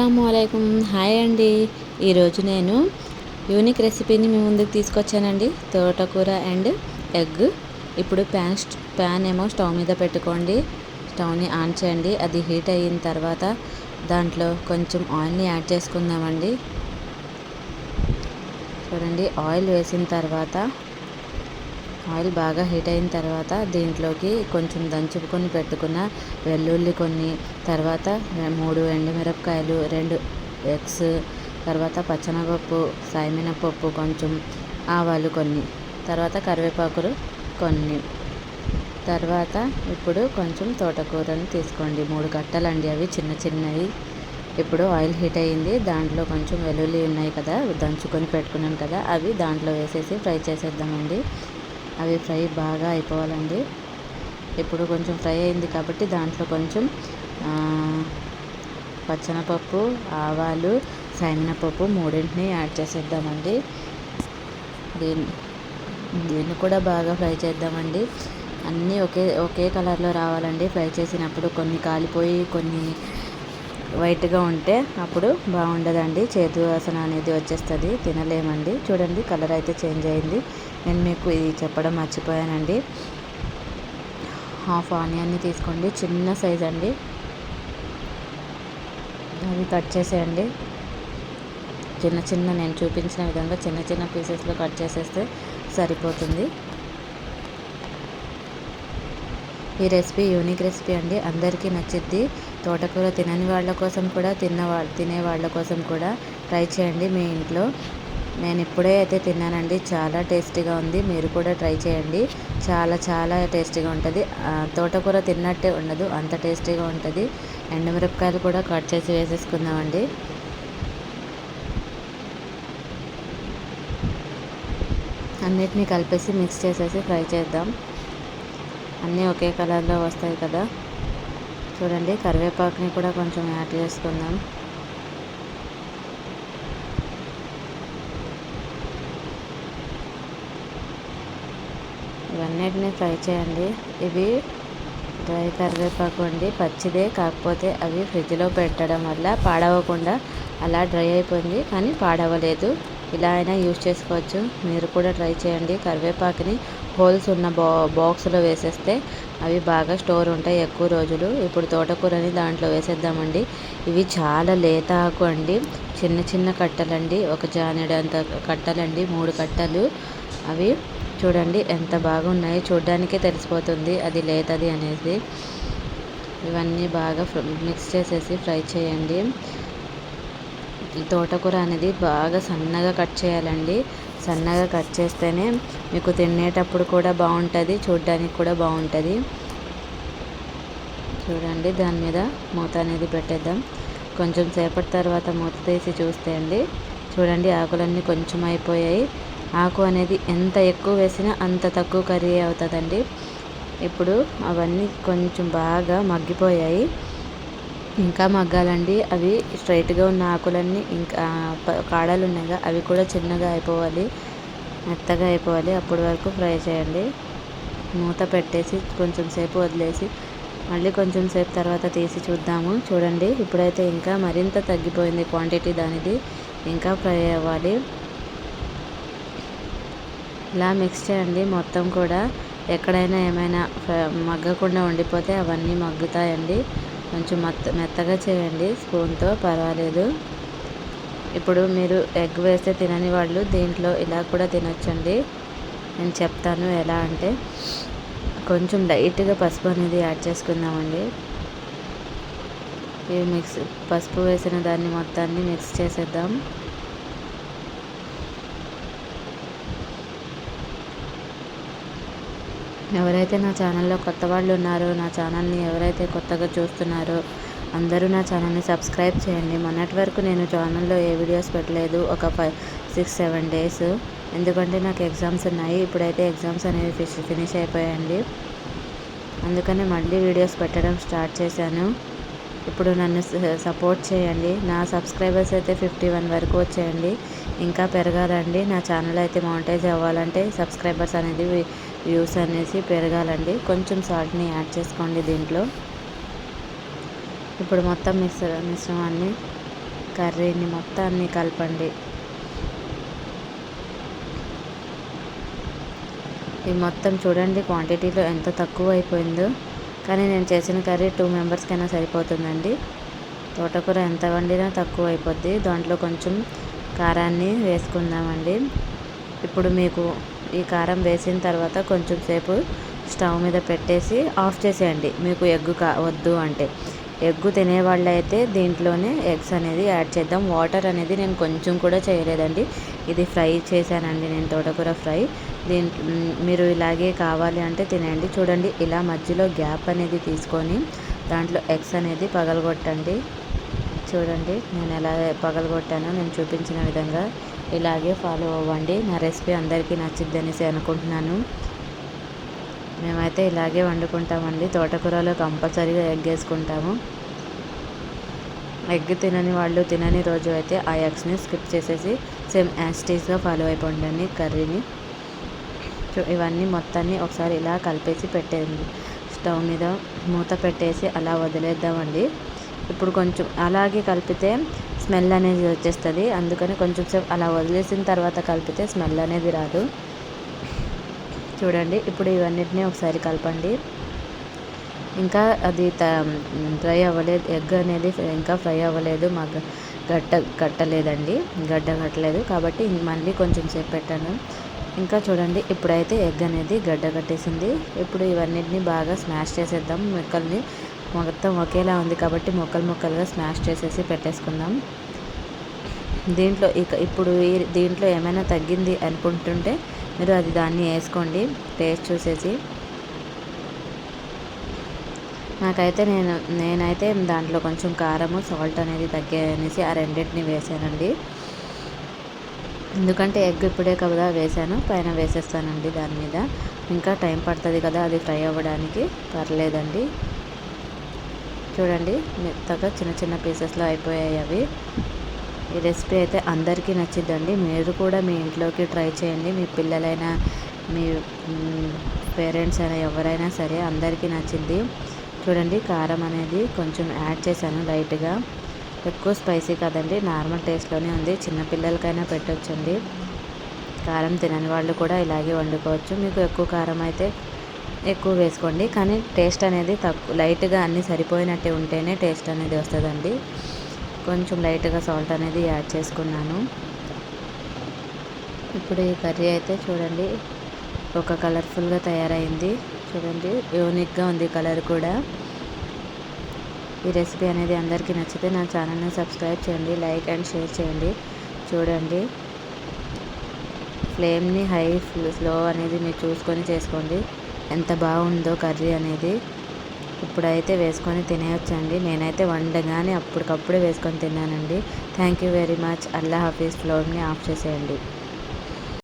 అస్సలాముఅలైకుం. Hi అండి. ఈరోజు నేను యూనిక్ రెసిపీని మీ ముందుకు తీసుకొచ్చానండి. తోటకూర అండ్ ఎగ్. ఇప్పుడు ప్యాన్ ఏమో స్టవ్ మీద పెట్టుకోండి. స్టవ్ని ఆన్ చేయండి. అది హీట్ అయిన తర్వాత దాంట్లో కొంచెం ఆయిల్ని యాడ్ చేసుకుందామండి. చూడండి, ఆయిల్ వేసిన తర్వాత ఆయిల్ బాగా హీట్ అయిన తర్వాత దీంట్లోకి కొంచెం దంచుకొని పెట్టుకున్న వెల్లుల్లి కొన్ని, తర్వాత 3 ఎండుమిరపకాయలు, 2 ఎగ్స్, తర్వాత పచ్చనపప్పు, సాయమినపప్పు కొంచెం, ఆవాలు కొన్ని, తర్వాత కరివేపాకులు కొన్ని, తర్వాత ఇప్పుడు కొంచెం తోటకూరని తీసుకోండి. 3 కట్టలండి, అవి చిన్న చిన్నవి. ఇప్పుడు ఆయిల్ హీట్ అయ్యింది. దాంట్లో కొంచెం వెల్లుల్లి ఉన్నాయి కదా, దంచుకొని పెట్టుకున్నాను కదా, అవి దాంట్లో వేసేసి ఫ్రై చేసేద్దామండి. అవి ఫ్రై బాగా అయిపోవాలండి. ఇప్పుడు కొంచెం ఫ్రై అయింది కాబట్టి దాంట్లో కొంచెం పచ్చనపప్పు, ఆవాలు, సాయమినపప్పు మూడింటిని యాడ్ చేసేద్దామండి. దీన్ని కూడా బాగా ఫ్రై చేద్దామండి. అన్నీ ఒకే కలర్లో రావాలండి. ఫ్రై చేసినప్పుడు కొన్ని కాలిపోయి కొన్ని వైట్గా ఉంటే అప్పుడు బాగుండదండి. చేదు వాసన అనేది వచ్చేస్తుంది, తినలేమండి. చూడండి, కలర్ అయితే చేంజ్ అయింది. నేను మీకు ఇది చెప్పడం మర్చిపోయానండి. హాఫ్ ఆనియన్ని తీసుకోండి, చిన్న సైజ్ అండి. అది కట్ చేసేయండి. నేను చూపించిన విధంగా చిన్న చిన్న పీసెస్లో కట్ చేసేస్తే సరిపోతుంది. ఈ రెసిపీ యూనిక్ రెసిపీ అండి, అందరికీ నచ్చిద్ది. తోటకూర తినని వాళ్ళ కోసం కూడా తినే వాళ్ళ కోసం కూడా ట్రై చేయండి మీ ఇంట్లో. నేను ఇప్పుడే అయితే తిన్నానండి, చాలా టేస్టీగా ఉంది. మీరు కూడా ట్రై చేయండి. చాలా చాలా టేస్టీగా ఉంటుంది. తోటకూర తిన్నట్టే ఉండదు, అంత టేస్టీగా ఉంటుంది. ఎండుమిరపకాయలు కూడా కట్ చేసి వేసేసుకుందామండి. అన్నిటినీ కలిపేసి మిక్స్ చేసేసి ఫ్రై చేద్దాం. అన్నీ ఒకే కలర్లో వస్తాయి కదా. చూడండి, కరివేపాకుని కూడా కొంచెం యాడ్ చేసుకుందాం. ఇవన్నిటిని ఫ్రై చేయండి. ఇవి డ్రై కరివేపాకు అండి, పచ్చిదే. కాకపోతే అవి ఫ్రిడ్జ్లో పెట్టడం వల్ల పాడవకుండా అలా డ్రై అయిపోయింది, కానీ పాడవలేదు. ఇలా అయినా యూజ్ చేసుకోవచ్చు. మీరు కూడా ట్రై చేయండి. కరివేపాకుని హోల్స్ ఉన్న బాక్స్లో వేసేస్తే అవి బాగా స్టోర్ ఉంటాయి ఎక్కువ రోజులు. ఇప్పుడు తోటకూరని దాంట్లో వేసేద్దామండి. ఇవి చాలా లేత ఆకు అండి, చిన్న చిన్న కట్టలండి, ఒక జానెడు అంత కట్టలండి, 3 కట్టలు. అవి చూడండి ఎంత బాగున్నాయి, చూడ్డానికే తెలిసిపోతుంది అది లేతది అనేది. ఇవన్నీ బాగా మిక్స్ చేసేసి ఫ్రై చేయండి. ఈ తోటకూర అనేది బాగా సన్నగా కట్ చేయాలండి. సన్నగా కట్ చేస్తేనే మీకు తినేటప్పుడు కూడా బాగుంటుంది, చూడ్డానికి కూడా బాగుంటుంది. చూడండి, దాని మీద మూత అనేది పెట్టేద్దాం. కొంచెం సేపటి తర్వాత మూత తీసి చూస్తే అండి, చూడండి ఆకులన్నీ కొంచెం అయిపోయాయి. ఆకు అనేది ఎంత ఎక్కువ వేసినా అంత తక్కువ కర్రీ అవుతుందండి. ఇప్పుడు అవన్నీ కొంచెం బాగా మగ్గిపోయాయి, ఇంకా మగ్గాలండి. అవి స్ట్రైట్గా ఉన్న ఆకులన్నీ ఇంకా కాడలు ఉన్నాయిగా, అవి కూడా చిన్నగా అయిపోవాలి, మెత్తగా అయిపోవాలి. అప్పటి వరకు ఫ్రై చేయండి. మూత పెట్టేసి కొంచెం సేపు వదిలేసి మళ్ళీ కొంచెం సేపు తర్వాత తీసి చూద్దాము. చూడండి, ఇప్పుడైతే ఇంకా మరింత తగ్గిపోయింది క్వాంటిటీ దానిది, ఇంకా ఫ్రై అవ్వాలి. ఇలా మిక్స్ చేయండి మొత్తం కూడా. ఎక్కడైనా ఏమైనా మగ్గకుండా ఉండిపోతే అవన్నీ మగ్గుతాయండి. కొంచెం మెత్తగా చేయండి స్పూన్తో, పర్వాలేదు. ఇప్పుడు మీరు ఎగ్ వేస్తే తినని వాళ్ళు దీంట్లో ఇలా కూడా తినొచ్చండి. నేను చెప్తాను ఎలా అంటే, కొంచెం లైట్గా పసుపు అనేది యాడ్ చేసుకుందామండి. ఇవి పసుపు వేసిన దాన్ని మొత్తాన్ని మిక్స్ చేసేద్దాం. ఎవరైతే నా ఛానల్లో కొత్త వాళ్ళు ఉన్నారో, నా ఛానల్ని ఎవరైతే కొత్తగా చూస్తున్నారో అందరూ నా ఛానల్ని సబ్స్క్రైబ్ చేయండి. మొన్నటి వరకు నేను ఛానల్లో ఏ వీడియోస్ పెట్టలేదు, ఒక 5-6-7 డేస్. ఎందుకంటే నాకు ఎగ్జామ్స్ ఉన్నాయి. ఇప్పుడైతే ఎగ్జామ్స్ అనేవి ఫినిష్ అయిపోయాయండి, అందుకని మళ్ళీ వీడియోస్ పెట్టడం స్టార్ట్ చేశాను. ఇప్పుడు నన్ను సపోర్ట్ చేయండి. నా సబ్స్క్రైబర్స్ అయితే 51 వరకు వచ్చేయండి, ఇంకా పెరగాలండి. నా ఛానల్ అయితే మానిటైజ్ అవ్వాలంటే సబ్స్క్రైబర్స్ అనేది, వ్యూస్ అనేసి పెరగాలండి. కొంచెం సాల్ట్ని యాడ్ చేసుకోండి దీంట్లో. ఇప్పుడు మొత్తం మిశ్రమాన్ని కర్రీని మొత్తాన్ని కలపండి. ఇది మొత్తం చూడండి క్వాంటిటీలో ఎంత తక్కువ అయిపోయిందో, కానీ నేను చేసిన కర్రీ 2 మెంబర్స్కైనా సరిపోతుందండి. తోటకూర ఎంత వండినా తక్కువ అయిపోద్ది. దాంట్లో కొంచెం కారాన్ని వేసుకుందామండి. ఇప్పుడు మీకు ఈ కారం వేసిన తర్వాత కొంచెం సేపు స్టవ్ మీద పెట్టేసి ఆఫ్ చేసేయండి. మీకు ఎగ్గు వద్దు అంటే, ఎగ్గు తినేవాళ్ళైతే దీంట్లోనే ఎగ్స్ అనేది యాడ్ చేద్దాం. వాటర్ అనేది నేను కొంచెం కూడా చేయలేదండి. ఇది ఫ్రై చేశానండి నేను, తోటకూర ఫ్రై. మీరు ఇలాగే కావాలి అంటే తినండి. చూడండి ఇలా మధ్యలో గ్యాప్ అనేది తీసుకొని దాంట్లో ఎగ్స్ అనేది పగలగొట్టండి. చూడండి నేను ఎలా పగలగొట్టానో, నేను చూపించిన విధంగా ఇలాగే ఫాలో అవ్వండి. నా రెసిపీ అందరికీ నచ్చిద్ది అనేసి అనుకుంటున్నాను. మేమైతే ఇలాగే వండుకుంటామండి. తోటకూరలో కంపల్సరీగా ఎగ్ వేసుకుంటాము. ఎగ్ తినని వాళ్ళు తినని రోజు అయితే ఆ ఎగ్స్ని స్కిప్ చేసేసి సేమ్ యాస్టీస్గా ఫాలో అయిపోండి కర్రీని. ఇవన్నీ మొత్తాన్ని ఒకసారి ఇలా కలిపేసి పెట్టేయండి. స్టవ్ మీద మూత పెట్టేసి అలా వదిలేద్దామండి. ఇప్పుడు కొంచెం అలాగే కలిపితే స్మెల్ అనేది వచ్చేస్తుంది. అందుకని కొంచెం సేపు అలా వదిలేసిన తర్వాత కలిపితే స్మెల్ అనేది రాదు. చూడండి ఇప్పుడు ఇవన్నిటిని ఒకసారి కలపండి. ఇంకా అది ఫ్రై అవ్వలేదు, ఎగ్ అనేది ఇంకా ఫ్రై అవ్వలేదు, మాకు కట్టలేదండి, గడ్డ కట్టలేదు కాబట్టి మళ్ళీ కొంచెం సేపు పెట్టాను. ఇంకా చూడండి ఇప్పుడైతే ఎగ్ అనేది గడ్డ కట్టేసింది. ఇప్పుడు ఇవన్నిటిని బాగా స్మాష్ చేసేద్దాం. ముక్కల్ని మొత్తం ఒకేలా ఉంది కాబట్టి ముక్కలుగా స్మాష్ చేసేసి పెట్టేసుకుందాం. ఇప్పుడు దీంట్లో ఏమైనా తగ్గింది అనుకుంటుంటే మీరు దాన్ని వేసుకోండి టేస్ట్ చూసేసి. నేనైతే దాంట్లో కొంచెం కారము సాల్ట్ అనేది తగ్గాయనేసి ఆ రెండింటిని వేసానండి. ఎందుకంటే ఎగ్ ఇప్పుడే కదా వేసాను, పైన వేసేస్తానండి దాని మీద. ఇంకా టైం పడుతుంది కదా అది ఫ్రై అవ్వడానికి, పర్లేదండి. చూడండి మెత్తగా చిన్న పీసెస్లో అయిపోయాయి అవి. ఈ రెసిపీ అయితే అందరికీ నచ్చిద్దండి. మీరు కూడా మీ ఇంట్లోకి ట్రై చేయండి. మీ పిల్లలైనా మీ పేరెంట్స్ అయినా ఎవరైనా సరే అందరికీ నచ్చిద్ది. చూడండి కారం అనేది కొంచెం యాడ్ చేశాను లైట్గా, ఎక్కువ స్పైసీ కాదండి, నార్మల్ టేస్ట్లోనే ఉంది. చిన్నపిల్లలకైనా పెట్టొచ్చండి. కారం తినని వాళ్ళు కూడా ఇలాగే వండుకోవచ్చు. మీకు ఎక్కువ కారం అయితే ఎక్కువ వేసుకోండి, కానీ టేస్ట్ అనేది లైట్గా అన్నీ సరిపోయినట్టే ఉంటేనే టేస్ట్ అనేది వస్తుందండి. కొంచెం లైట్గా సాల్ట్ అనేది యాడ్ చేసుకున్నాను. ఇప్పుడు ఈ కర్రీ అయితే చూడండి ఒక కలర్ఫుల్గా తయారైంది. చూడండి యూనిక్గా ఉంది కలర్ కూడా. ఈ రెసిపీ అనేది అందరికీ నచ్చితే నా ఛానల్ని సబ్స్క్రైబ్ చేయండి, లైక్ అండ్ షేర్ చేయండి. చూడండి ఫ్లేమ్ని హై స్లో అనేది మీరు చూసుకొని చేసుకోండి. ఎంత బాగుందో కర్రీ అనేది. ఇప్పుడైతే వేసుకొని తినేయొచ్చండి. నేనైతే వండగానే అప్పటికప్పుడే వేసుకొని తిన్నానండి. Thank you very much. అల్లా హాఫీజ్. ఫ్లేమ్ని ఆఫ్ చేసేయండి.